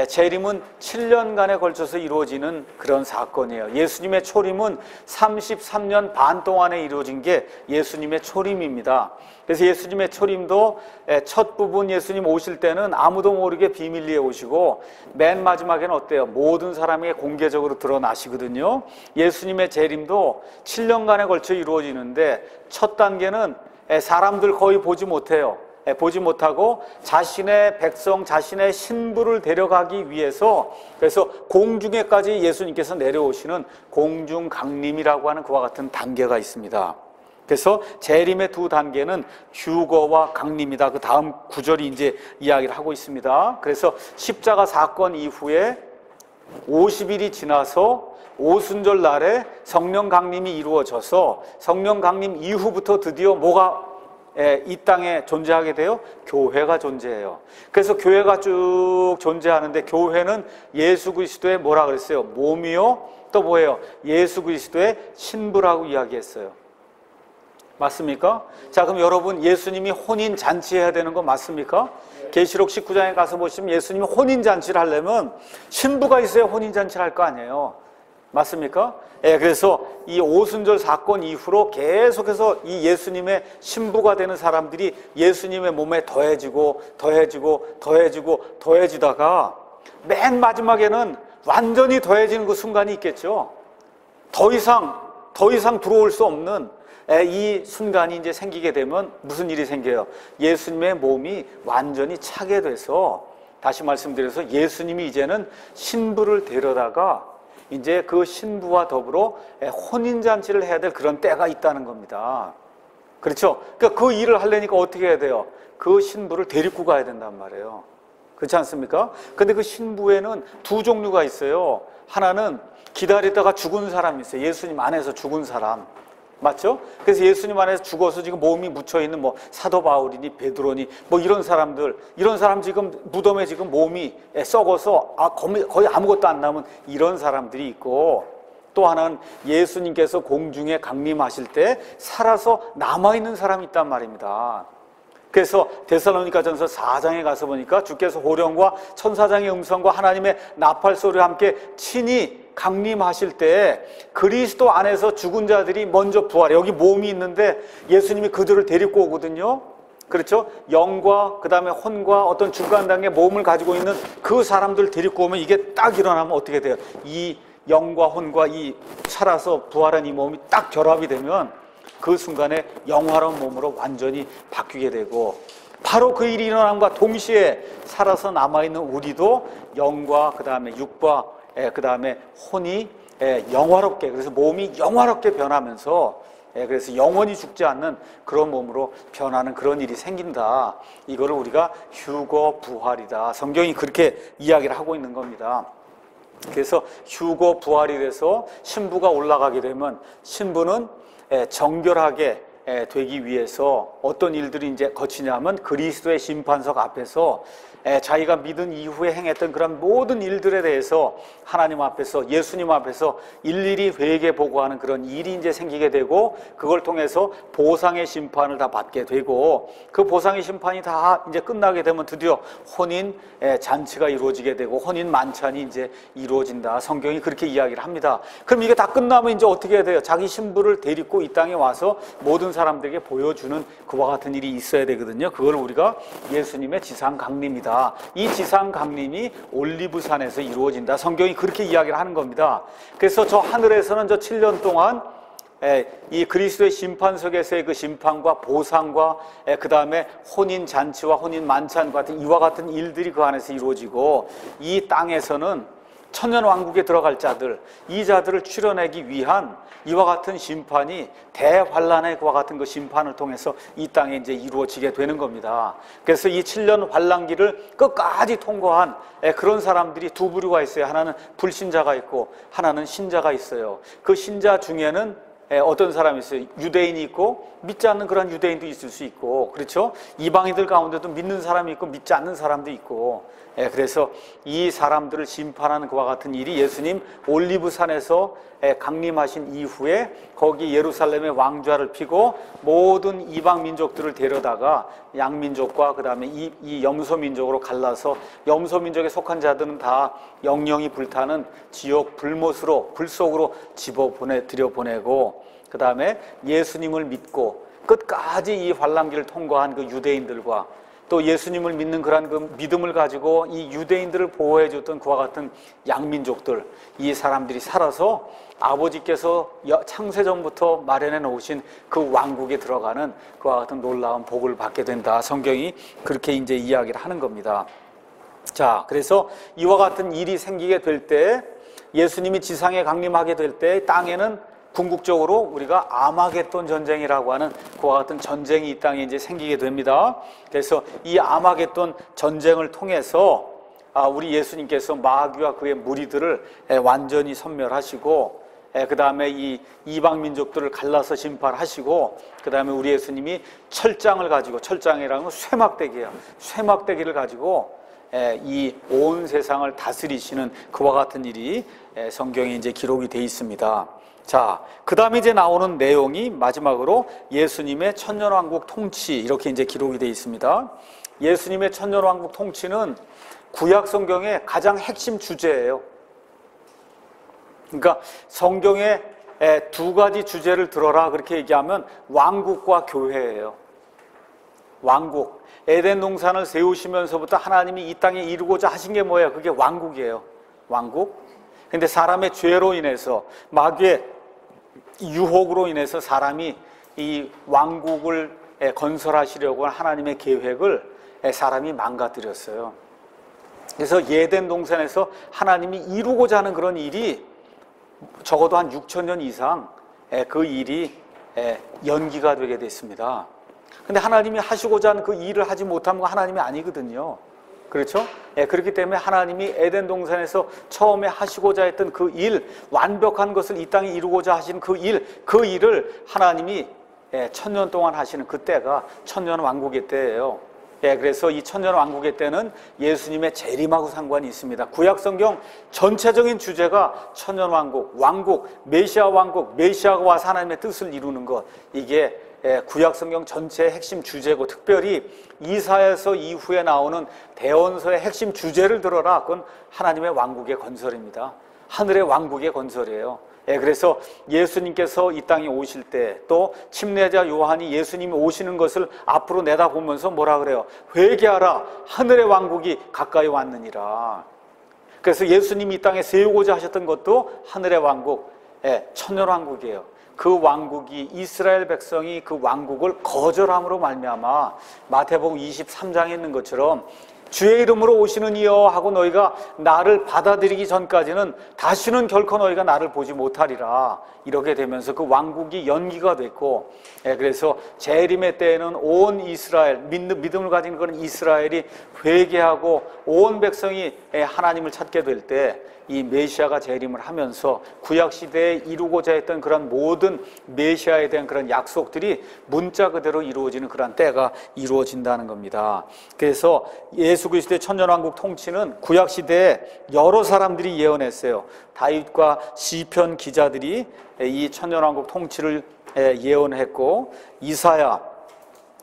재림은 7년간에 걸쳐서 이루어지는 그런 사건이에요. 예수님의 초림은 33년 반 동안에 이루어진 게 예수님의 초림입니다. 그래서 예수님의 초림도 첫 부분 예수님 오실 때는 아무도 모르게 비밀리에 오시고 맨 마지막에는 어때요? 모든 사람에게 공개적으로 드러나시거든요. 예수님의 재림도 7년간에 걸쳐 이루어지는데 첫 단계는 사람들 거의 보지 못해요. 보지 못하고 자신의 백성, 자신의 신부를 데려가기 위해서 그래서 공중에까지 예수님께서 내려오시는 공중 강림이라고 하는 그와 같은 단계가 있습니다. 그래서 재림의 두 단계는 휴거와 강림이다. 그 다음 구절이 이제 이야기를 하고 있습니다. 그래서 십자가 사건 이후에 50일이 지나서 오순절 날에 성령 강림이 이루어져서 성령 강림 이후부터 드디어 뭐가 이 땅에 존재하게 돼요? 교회가 존재해요. 그래서 교회가 쭉 존재하는데 교회는 예수 그리스도의 뭐라 그랬어요? 몸이요? 또 뭐예요? 예수 그리스도의 신부라고 이야기했어요. 맞습니까? 자, 그럼 여러분 예수님이 혼인 잔치해야 되는 거 맞습니까? 계시록 19장에 가서 보시면 예수님이 혼인 잔치를 하려면 신부가 있어야 혼인 잔치를 할 거 아니에요. 맞습니까? 그래서 이 오순절 사건 이후로 계속해서 이 예수님의 신부가 되는 사람들이 예수님의 몸에 더해지고 더해지다가 맨 마지막에는 완전히 더해지는 그 순간이 있겠죠. 더 이상 들어올 수 없는 이 순간이 이제 생기게 되면 무슨 일이 생겨요? 예수님의 몸이 완전히 차게 돼서 다시 말씀드려서 예수님이 이제는 신부를 데려다가 이제 그 신부와 더불어 혼인잔치를 해야 될 그런 때가 있다는 겁니다. 그렇죠? 그러니까 그 일을 하려니까 어떻게 해야 돼요? 그 신부를 데리고 가야 된단 말이에요. 그렇지 않습니까? 근데 그 신부에는 두 종류가 있어요. 하나는 기다리다가 죽은 사람이 있어요. 예수님 안에서 죽은 사람. 맞죠? 그래서 예수님 안에서 죽어서 지금 몸이 묻혀있는 뭐 사도 바울이니 베드로니 뭐 이런 사람 지금 무덤에 지금 몸이 썩어서 거의 아무것도 안 남은 이런 사람들이 있고, 또 하나는 예수님께서 공중에 강림하실 때 살아서 남아있는 사람이 있단 말입니다. 그래서 데살로니가전서 4장에 가서 보니까 주께서 호령과 천사장의 음성과 하나님의 나팔 소리와 함께 친히 강림하실 때 그리스도 안에서 죽은 자들이 먼저 부활해. 여기 몸이 있는데 예수님이 그들을 데리고 오거든요. 그렇죠? 영과 그 다음에 혼과 어떤 중간 단계 몸을 가지고 있는 그 사람들 데리고 오면 이게 딱 일어나면 어떻게 돼요? 이 영과 혼과 이 살아서 부활한 이 몸이 딱 결합이 되면 그 순간에 영화로운 몸으로 완전히 바뀌게 되고, 바로 그 일이 일어남과 동시에 살아서 남아있는 우리도 영과 그 다음에 육과 그 다음에 혼이 영화롭게, 그래서 몸이 영화롭게 변하면서 그래서 영원히 죽지 않는 그런 몸으로 변하는 그런 일이 생긴다. 이거를 우리가 휴거 부활이다. 성경이 그렇게 이야기를 하고 있는 겁니다. 그래서 휴거 부활이 돼서 신부가 올라가게 되면 신부는 정결하게 되기 위해서 어떤 일들이 이제 거치냐면 그리스도의 심판석 앞에서 자기가 믿은 이후에 행했던 그런 모든 일들에 대해서 하나님 앞에서, 예수님 앞에서 일일이 회개 보고하는 그런 일이 이제 생기게 되고, 그걸 통해서 보상의 심판을 다 받게 되고, 그 보상의 심판이 다 이제 끝나게 되면 드디어 혼인 잔치가 이루어지게 되고 혼인 만찬이 이제 이루어진다. 성경이 그렇게 이야기를 합니다. 그럼 이게 다 끝나면 이제 어떻게 해야 돼요? 자기 신부를 데리고 이 땅에 와서 모든 사람들에게 보여주는 그와 같은 일이 있어야 되거든요. 그걸 우리가 예수님의 지상 강림이다. 이 지상 강림이 올리브산에서 이루어진다. 성경이 그렇게 이야기를 하는 겁니다. 그래서 저 하늘에서는 저 7년 동안 이 그리스도의 심판석에서의 그 심판과 보상과 그 다음에 혼인 잔치와 혼인 만찬 같은 이와 같은 일들이 그 안에서 이루어지고, 이 땅에서는 천년 왕국에 들어갈 자들, 이 자들을 출현하기 위한 이와 같은 심판이 대환란의 그와 같은 그 심판을 통해서 이 땅에 이제 이루어지게 되는 겁니다. 그래서 이 7년 환란기를 끝까지 통과한 그런 사람들이 두 부류가 있어요. 하나는 불신자가 있고 하나는 신자가 있어요. 그 신자 중에는 어떤 사람이 있어요. 유대인이 있고 믿지 않는 그런 유대인도 있을 수 있고, 그렇죠? 이방인들 가운데도 믿는 사람이 있고 믿지 않는 사람도 있고, 그래서 이 사람들을 심판하는 그와 같은 일이 예수님 올리브산에서 강림하신 이후에 거기 예루살렘에 왕좌를 피고 모든 이방 민족들을 데려다가 양민족과 그 다음에 이 염소 민족으로 갈라서 염소 민족에 속한 자들은 다 영영이 불타는 지옥 불못으로, 불속으로 들여보내고, 그 다음에 예수님을 믿고 끝까지 이 환란기를 통과한 그 유대인들과 또 예수님을 믿는 그런 그 믿음을 가지고 이 유대인들을 보호해 줬던 그와 같은 양민족들, 이 사람들이 살아서 아버지께서 창세전부터 마련해 놓으신 그 왕국에 들어가는 그와 같은 놀라운 복을 받게 된다. 성경이 그렇게 이제 이야기를 하는 겁니다. 자, 그래서 이와 같은 일이 생기게 될 때, 예수님이 지상에 강림하게 될 때 땅에는 궁극적으로 우리가 아마겟돈 전쟁이라고 하는 그와 같은 전쟁이 이 땅에 이제 생기게 됩니다. 그래서 이 아마겟돈 전쟁을 통해서 우리 예수님께서 마귀와 그의 무리들을 완전히 섬멸하시고, 그 다음에 이 이방 민족들을 갈라서 심판하시고, 그 다음에 우리 예수님이 철장을 가지고, 철장이라는 건 쇠막대기예요. 쇠막대기를 가지고 이 온 세상을 다스리시는 그와 같은 일이 성경에 이제 기록이 되어 있습니다. 자, 그 다음에 이제 나오는 내용이 마지막으로 예수님의 천년왕국 통치, 이렇게 이제 기록이 되어 있습니다. 예수님의 천년왕국 통치는 구약 성경의 가장 핵심 주제예요. 그러니까 성경에 두 가지 주제를 들어라 그렇게 얘기하면 왕국과 교회예요. 왕국. 에덴 동산을 세우시면서부터 하나님이 이 땅에 이루고자 하신 게 뭐예요? 그게 왕국이에요. 왕국. 근데 사람의 죄로 인해서, 마귀의 유혹으로 인해서 사람이 이 왕국을 건설하시려고 한 하나님의 계획을 사람이 망가뜨렸어요. 그래서 에덴 동산에서 하나님이 이루고자 하는 그런 일이 적어도 한 6,000년 이상 그 일이 연기가 되게 됐습니다. 근데 하나님이 하시고자 하는 그 일을 하지 못하면 하나님이 아니거든요. 그렇죠? 그렇기 때문에 하나님이 에덴 동산에서 처음에 하시고자 했던 그 일, 완벽한 것을 이 땅에 이루고자 하시는 그 일을 하나님이 천년 동안 하시는 그때가 천년 왕국의 때예요. 그래서 이 천년 왕국의 때는 예수님의 재림하고 상관이 있습니다. 구약 성경 전체적인 주제가 천년 왕국, 메시아 왕국, 메시아가 와서 하나님의 뜻을 이루는 것, 이게 구약 성경 전체의 핵심 주제고, 특별히 이사야서 이후에 나오는 대언서의 핵심 주제를 들어라. 그건 하나님의 왕국의 건설입니다. 하늘의 왕국의 건설이에요. 그래서 예수님께서 이 땅에 오실 때, 또 침례자 요한이 예수님이 오시는 것을 앞으로 내다보면서 뭐라 그래요? 회개하라, 하늘의 왕국이 가까이 왔느니라. 그래서 예수님이 이 땅에 세우고자 하셨던 것도 하늘의 왕국, 천년왕국이에요. 그 왕국이, 이스라엘 백성이 그 왕국을 거절함으로 말미암아 마태복음 23장에 있는 것처럼 주의 이름으로 오시는 이여 하고 너희가 나를 받아들이기 전까지는 다시는 결코 너희가 나를 보지 못하리라. 이렇게 되면서 그 왕국이 연기가 됐고, 그래서 재림의 때에는 온 이스라엘, 믿음을 가진 그런 이스라엘이 회개하고 온 백성이 하나님을 찾게 될 때 이 메시아가 재림을 하면서 구약시대에 이루고자 했던 그런 모든 메시아에 대한 그런 약속들이 문자 그대로 이루어지는 그런 때가 이루어진다는 겁니다. 그래서 예수 그리스도의 천년왕국 통치는 구약시대에 여러 사람들이 예언했어요. 다윗과 시편 기자들이 이 천년왕국 통치를 예언했고, 이사야서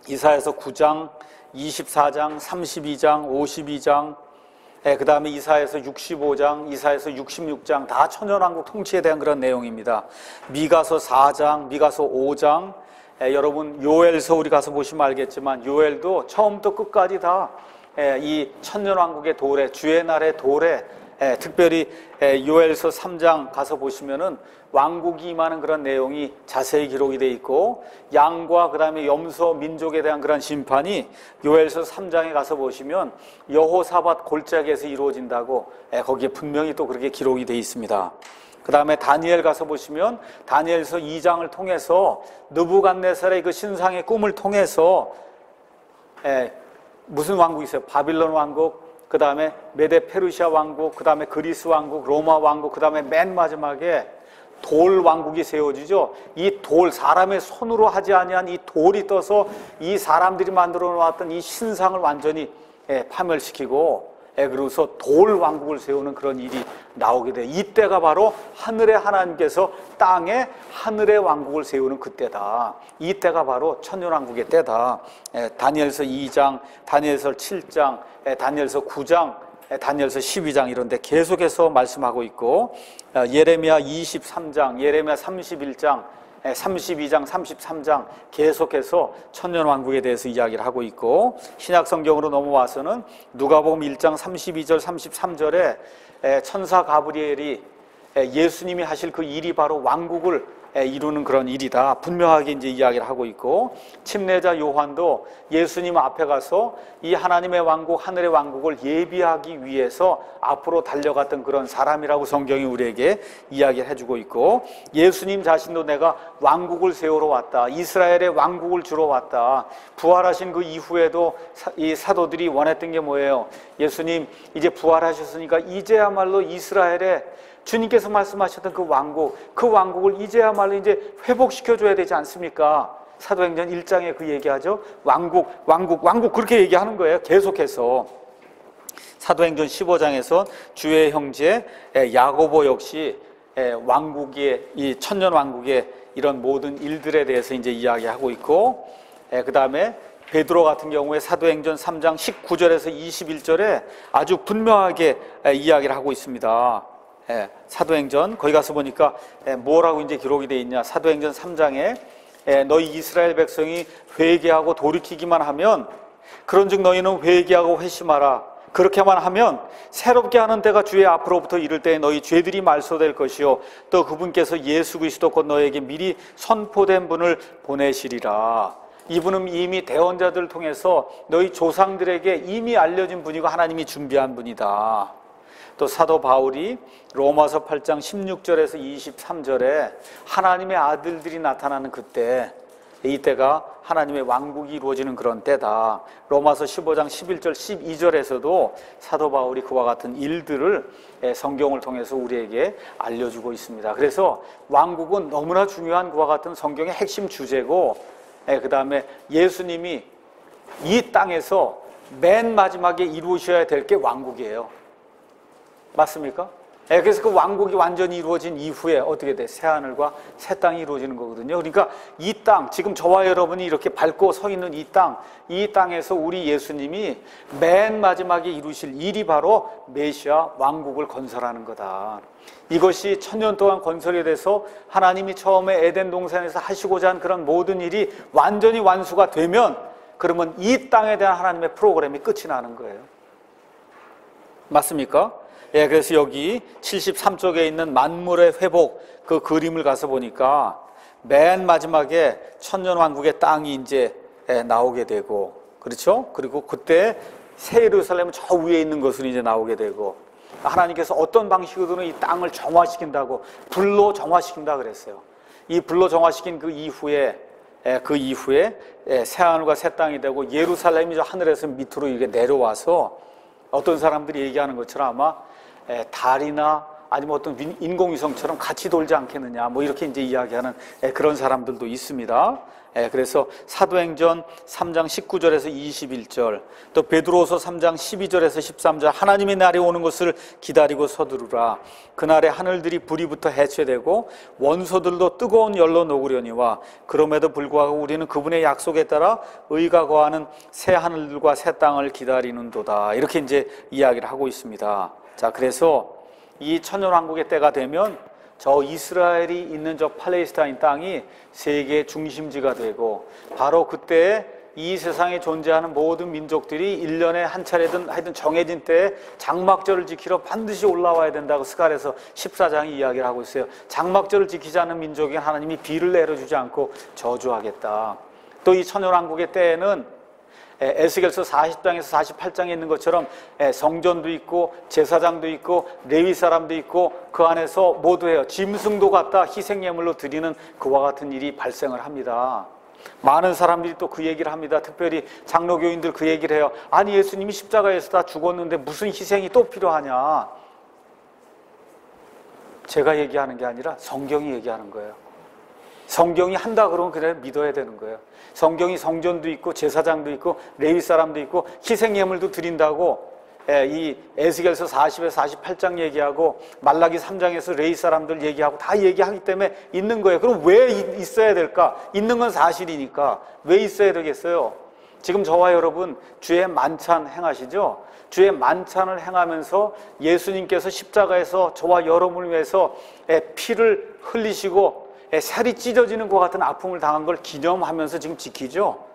9장, 24장, 32장, 52장, 그 다음에 이사야서 65장, 이사야서 66장 다 천년왕국 통치에 대한 그런 내용입니다. 미가서 4장, 미가서 5장, 여러분 요엘서 우리 가서 보시면 알겠지만 요엘도 처음부터 끝까지 다 이 천년왕국의 도래, 주의 날의 도래, 특별히 요엘서 3장 가서 보시면은 왕국이 임하는 그런 내용이 자세히 기록이 되어 있고, 양과 그 다음에 염소 민족에 대한 그런 심판이 요엘서 3장에 가서 보시면 여호사밧 골짜기에서 이루어진다고 거기에 분명히 또 그렇게 기록이 되어 있습니다. 그 다음에 다니엘 가서 보시면 다니엘서 2장을 통해서 느부갓네살의 그 신상의 꿈을 통해서 무슨 왕국이 있어요? 바빌론 왕국, 그 다음에 메데 페르시아 왕국, 그 다음에 그리스 왕국, 로마 왕국, 그 다음에 맨 마지막에 돌 왕국이 세워지죠. 이 돌, 사람의 손으로 하지 아니한 이 돌이 떠서 이 사람들이 만들어 놓았던 이 신상을 완전히 파멸시키고, 그러고서 돌 왕국을 세우는 그런 일이 나오게 돼요. 이때가 바로 하늘의 하나님께서 땅에 하늘의 왕국을 세우는 그때다. 이때가 바로 천년왕국의 때다. 다니엘서 2장, 다니엘서 7장, 다니엘서 9장, 다니엘서 12장 이런 데 계속해서 말씀하고 있고, 예레미야 23장, 예레미야 31장, 32장, 33장 계속해서 천년왕국에 대해서 이야기를 하고 있고, 신약성경으로 넘어와서는 누가복음 1장 32절, 33절에 천사 가브리엘이 예수님이 하실 그 일이 바로 왕국을 이루는 그런 일이다 분명하게 이제 이야기를 하고 있고, 침례자 요한도 예수님 앞에 가서 이 하나님의 왕국, 하늘의 왕국을 예비하기 위해서 앞으로 달려갔던 그런 사람이라고 성경이 우리에게 이야기를 해주고 있고, 예수님 자신도 내가 왕국을 세우러 왔다, 이스라엘의 왕국을 주러 왔다. 부활하신 그 이후에도 이 사도들이 원했던 게 뭐예요? 예수님 이제 부활하셨으니까 이제야말로 이스라엘의 주님께서 말씀하셨던 그 왕국을 이제야말로 이제 회복시켜줘야 되지 않습니까? 사도행전 1장에 그 얘기하죠. 왕국 그렇게 얘기하는 거예요. 계속해서 사도행전 15장에서 주의 형제 야고보 역시 왕국의, 이 천년 왕국의 이런 모든 일들에 대해서 이제 이야기하고 있고, 그 다음에 베드로 같은 경우에 사도행전 3장 19절에서 21절에 아주 분명하게 이야기를 하고 있습니다. 사도행전 거기 가서 보니까 뭐라고 이제 기록이 되어 있냐? 사도행전 3장에 너희 이스라엘 백성이 회개하고 돌이키기만 하면, 그런즉 너희는 회개하고 회심하라. 그렇게만 하면 새롭게 하는 때가 주의 앞으로부터 이를 때에 너희 죄들이 말소될 것이요 또 그분께서 예수 그리스도 곧 너에게 미리 선포된 분을 보내시리라. 이분은 이미 대언자들을 통해서 너희 조상들에게 이미 알려진 분이고 하나님이 준비한 분이다. 또 사도 바울이 로마서 8장 16절에서 23절에 하나님의 아들들이 나타나는 그때, 이때가 하나님의 왕국이 이루어지는 그런 때다. 로마서 15장 11절 12절에서도 사도 바울이 그와 같은 일들을 성경을 통해서 우리에게 알려주고 있습니다. 그래서 왕국은 너무나 중요한 그와 같은 성경의 핵심 주제고, 그 다음에 예수님이 이 땅에서 맨 마지막에 이루셔야 될 게 왕국이에요. 맞습니까? 그래서 그 왕국이 완전히 이루어진 이후에 어떻게 돼? 새하늘과 새 땅이 이루어지는 거거든요. 그러니까 이 땅, 지금 저와 여러분이 이렇게 밟고 서 있는 이 땅에서 우리 예수님이 맨 마지막에 이루실 일이 바로 메시아 왕국을 건설하는 거다. 이것이 1000년 동안 건설이 돼서 하나님이 처음에 에덴 동산에서 하시고자 한 그런 모든 일이 완전히 완수가 되면, 그러면 이 땅에 대한 하나님의 프로그램이 끝이 나는 거예요. 맞습니까? 그래서 여기 73쪽에 있는 만물의 회복 그 그림을 가서 보니까 맨 마지막에 천년왕국의 땅이 이제 나오게 되고, 그렇죠? 그리고 그때 새 예루살렘은 저 위에 있는 것으로 이제 나오게 되고, 하나님께서 어떤 방식으로든 이 땅을 정화시킨다고, 불로 정화시킨다 그랬어요. 이 불로 정화시킨 그 이후에 새하늘과 새 땅이 되고, 예루살렘이 저 하늘에서 밑으로 이렇게 내려와서 어떤 사람들이 얘기하는 것처럼 아마 달이나 아니면 어떤 인공위성처럼 같이 돌지 않겠느냐, 뭐 이렇게 이제 이야기하는 그런 사람들도 있습니다. 그래서 사도행전 3장 19절에서 21절, 또 베드로서 3장 12절에서 13절, 하나님의 날이 오는 것을 기다리고 서두르라. 그날에 하늘들이 불이부터 해체되고 원소들도 뜨거운 열로 녹으려니와, 그럼에도 불구하고 우리는 그분의 약속에 따라 의가 거하는 새 하늘들과 새 땅을 기다리는도다. 이렇게 이제 이야기를 하고 있습니다. 자, 그래서 이 천년왕국의 때가 되면 저 이스라엘이 있는 저 팔레스타인 땅이 세계의 중심지가 되고, 바로 그때 이 세상에 존재하는 모든 민족들이 1년에 한 차례든 하여튼 정해진 때에 장막절을 지키러 반드시 올라와야 된다고 스가랴서 14장이 이야기를 하고 있어요. 장막절을 지키지 않는 민족에게 하나님이 비를 내려주지 않고 저주하겠다. 또 이 천년왕국의 때에는 에스겔서 40장에서 48장에 있는 것처럼 성전도 있고 제사장도 있고 레위 사람도 있고, 그 안에서 모두 해요. 짐승도 갖다 희생예물로 드리는 그와 같은 일이 발생을 합니다. 많은 사람들이 또 그 얘기를 합니다. 특별히 장로교인들 그 얘기를 해요. 아니, 예수님이 십자가에서 다 죽었는데 무슨 희생이 또 필요하냐. 제가 얘기하는 게 아니라 성경이 얘기하는 거예요. 성경이 한다 그러면 그래 믿어야 되는 거예요. 성경이 성전도 있고 제사장도 있고 레위 사람도 있고 희생예물도 드린다고 이 에스겔서 40에서 48장 얘기하고 말라기 3장에서 레위 사람들 얘기하고 다 얘기하기 때문에 있는 거예요. 그럼 왜 있어야 될까? 있는 건 사실이니까 왜 있어야 되겠어요? 지금 저와 여러분 주의 만찬 행하시죠? 주의 만찬을 행하면서 예수님께서 십자가에서 저와 여러분을 위해서 피를 흘리시고 살이 찢어지는 것 같은 아픔을 당한 걸 기념하면서 지금 지키죠?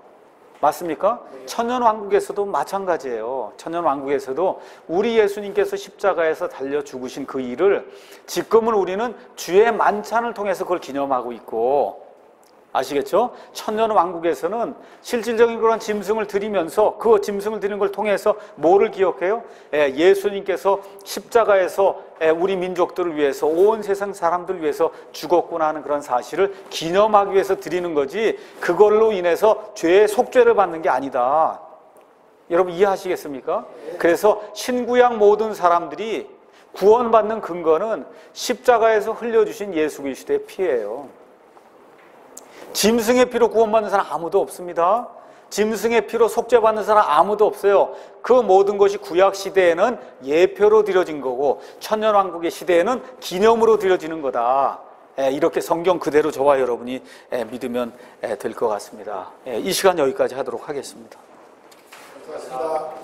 맞습니까? 천년왕국에서도 마찬가지예요. 천년왕국에서도 우리 예수님께서 십자가에서 달려 죽으신 그 일을 지금은 우리는 주의 만찬을 통해서 그걸 기념하고 있고, 아시겠죠? 천년왕국에서는 실질적인 그런 짐승을 드리면서 그 짐승을 드리는 걸 통해서 뭐를 기억해요? 예수님께서 십자가에서 우리 민족들을 위해서, 온 세상 사람들을 위해서 죽었구나 하는 그런 사실을 기념하기 위해서 드리는 거지, 그걸로 인해서 죄의 속죄를 받는 게 아니다. 여러분 이해하시겠습니까? 그래서 신구약 모든 사람들이 구원받는 근거는 십자가에서 흘려주신 예수 그리스도의 피예요. 짐승의 피로 구원받는 사람 아무도 없습니다. 짐승의 피로 속죄받는 사람 아무도 없어요. 그 모든 것이 구약 시대에는 예표로 드려진 거고, 천년왕국의 시대에는 기념으로 드려지는 거다. 이렇게 성경 그대로 저와 여러분이 믿으면 될 것 같습니다. 이 시간 여기까지 하도록 하겠습니다. 고맙습니다.